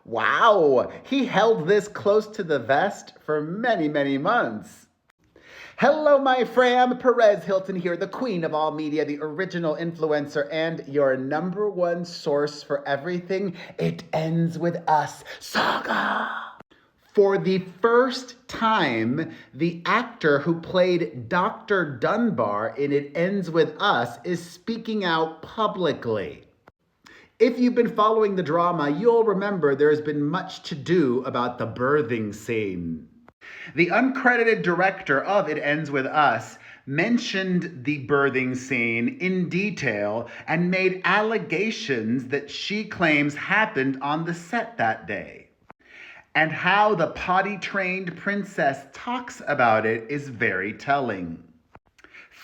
Wow, he held this close to the vest for many, many months. Hello, my fam. Perez Hilton here, the queen of all media, the original influencer, and your number one source for everything It Ends With Us saga. For the first time, the actor who played Dr. Dunbar in It Ends With Us is speaking out publicly. If you've been following the drama, you'll remember there's been much to do about the birthing scene. The uncredited director of It Ends With Us mentioned the birthing scene in detail and made allegations that she claims happened on the set that day. And how the potty-trained princess talks about it is very telling.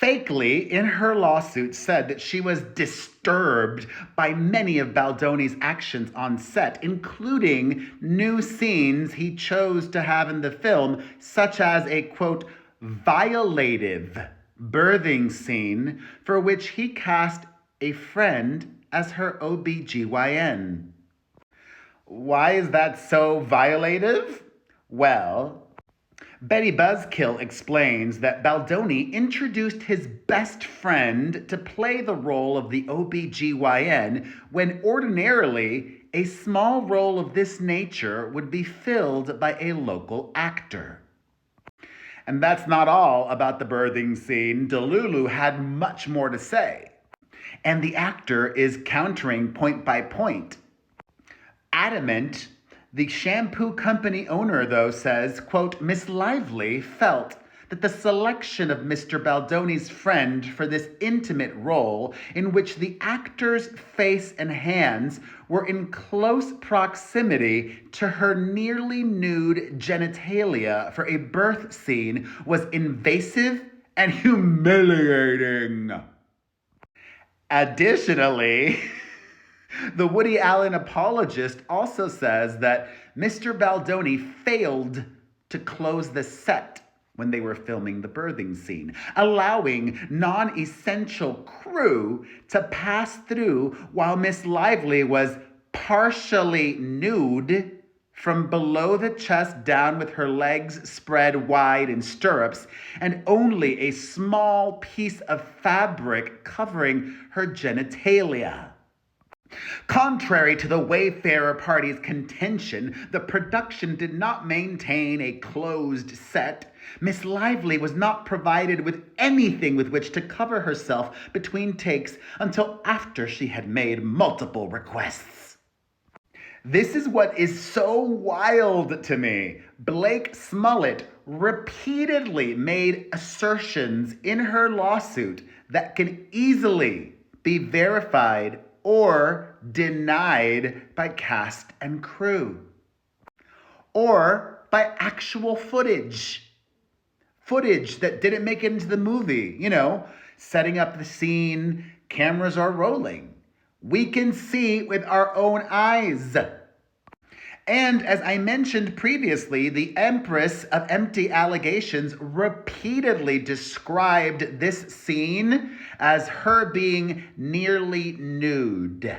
Fakely, in her lawsuit, said that she was disturbed by many of Baldoni's actions on set, including new scenes he chose to have in the film, such as a, quote, violative birthing scene for which he cast a friend as her OBGYN. Why is that so violative? Well, Betty Buzzkill explains that Baldoni introduced his best friend to play the role of the OBGYN when ordinarily a small role of this nature would be filled by a local actor. And that's not all about the birthing scene. Delulu had much more to say. And the actor is countering point by point. Adamant, the shampoo company owner, though, says, quote, Miss Lively felt that the selection of Mr. Baldoni's friend for this intimate role, in which the actor's face and hands were in close proximity to her nearly nude genitalia for a birth scene, was invasive and humiliating. Additionally, the Woody Allen apologist also says that Mr. Baldoni failed to close the set when they were filming the birthing scene, allowing non-essential crew to pass through while Miss Lively was partially nude from below the chest down with her legs spread wide in stirrups and only a small piece of fabric covering her genitalia. Contrary to the Wayfarer party's contention, the production did not maintain a closed set. Miss Lively was not provided with anything with which to cover herself between takes until after she had made multiple requests. This is what is so wild to me. Blake Smollett repeatedly made assertions in her lawsuit that can easily be verified or denied by cast and crew, or by actual footage that didn't make it into the movie, setting up the scene, cameras are rolling. We can see with our own eyes. And as I mentioned previously, the Empress of Empty Allegations repeatedly described this scene as her being nearly nude.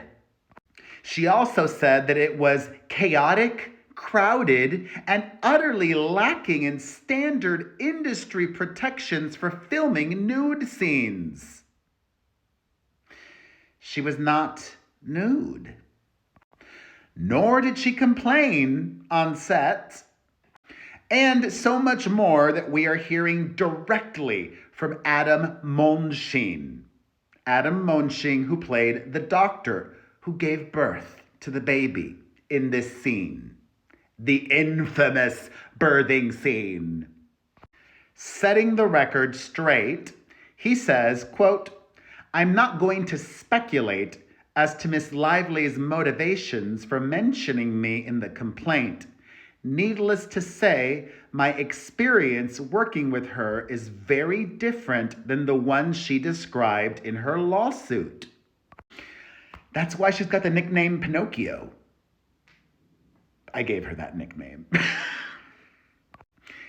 She also said that it was chaotic, crowded, and utterly lacking in standard industry protections for filming nude scenes. She was not nude. Nor did she complain on set. And so much more that we are hearing directly from Adam Mondschein. Adam Mondschein, who played the doctor who gave birth to the baby in this scene. The infamous birthing scene. Setting the record straight, he says, quote, I'm not going to speculate as to Miss Lively's motivations for mentioning me in the complaint. Needless to say, my experience working with her is very different than the one she described in her lawsuit. That's why she's got the nickname Pinocchio. I gave her that nickname.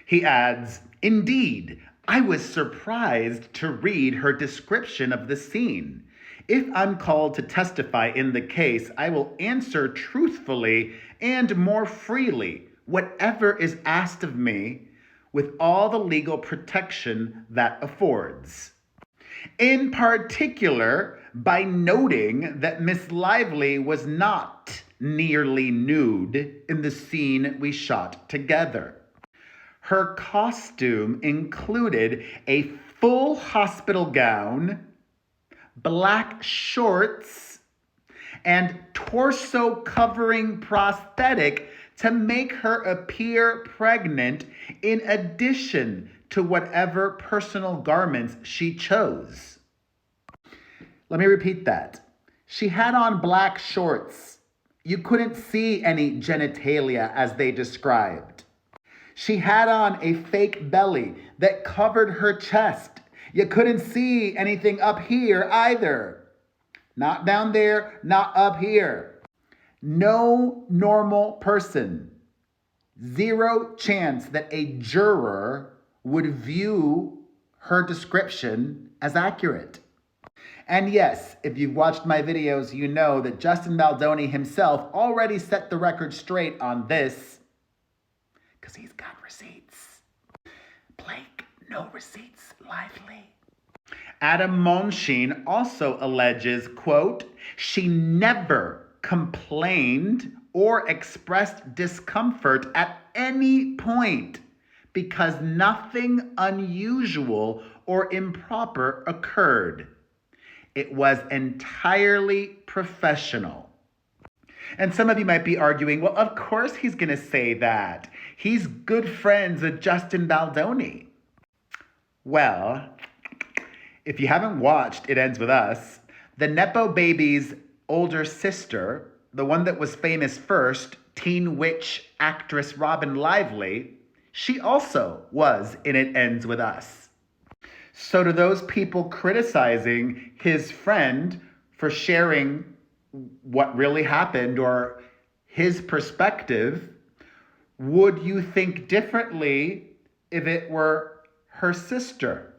He adds, indeed, I was surprised to read her description of the scene. If I'm called to testify in the case, I will answer truthfully and more freely whatever is asked of me, with all the legal protection that affords. In particular, by noting that Miss Lively was not nearly nude in the scene we shot together. Her costume included a full hospital gown, black shorts, and torso-covering prosthetic to make her appear pregnant, in addition to whatever personal garments she chose. Let me repeat that. She had on black shorts. You couldn't see any genitalia as they described. She had on a fake belly that covered her chest. You couldn't see anything up here either. Not down there, not up here. No normal person. Zero chance that a juror would view her description as accurate. And yes, if you've watched my videos, you know that Justin Baldoni himself already set the record straight on this, because he's got receipts. Blake, no receipts, Lively. Adam Mondschein also alleges, quote, she never complained or expressed discomfort at any point because nothing unusual or improper occurred. It was entirely professional. And some of you might be arguing, well, of course he's going to say that. He's good friends with Justin Baldoni. Well, if you haven't watched It Ends With Us, the Nepo baby's older sister, the one that was famous first, teen witch actress Robin Lively, she also was in It Ends With Us. So to those people criticizing his friend for sharing what really happened or his perspective, would you think differently if it were her sister?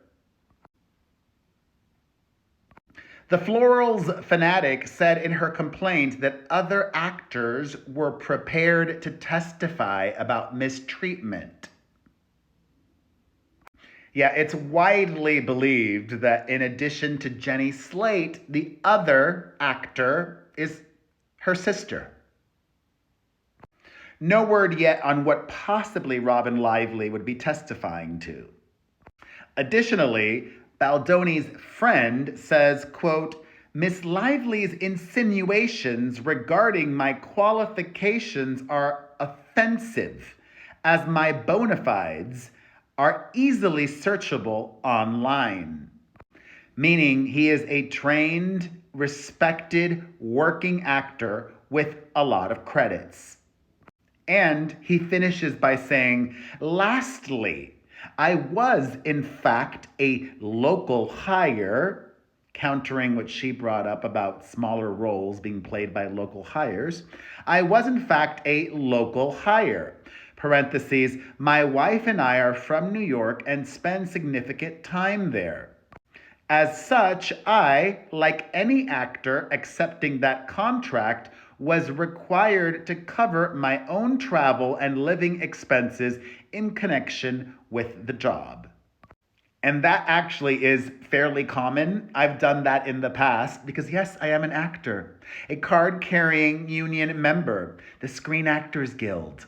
The Florals fanatic said in her complaint that other actors were prepared to testify about mistreatment. Yeah, it's widely believed that in addition to Jenny Slate, the other actor is her sister. No word yet on what possibly Robin Lively would be testifying to. Additionally, Baldoni's friend says, quote, Miss Lively's insinuations regarding my qualifications are offensive, as my bona fides are easily searchable online. Meaning he is a trained, respected, working actor with a lot of credits. And he finishes by saying, lastly, I was, in fact, a local hire, countering what she brought up about smaller roles being played by local hires. I was, in fact, a local hire. Parentheses, my wife and I are from New York and spend significant time there. As such, I, like any actor accepting that contract, was required to cover my own travel and living expenses in connection with the job. And that actually is fairly common. I've done that in the past because, yes, I am an actor, a card-carrying union member, the Screen Actors Guild.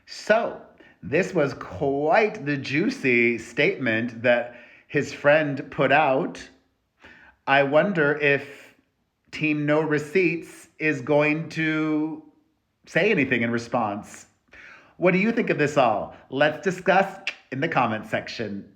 So, this was quite the juicy statement that his friend put out. I wonder if Team No Receipts is going to say anything in response. What do you think of this all? Let's discuss in the comment section.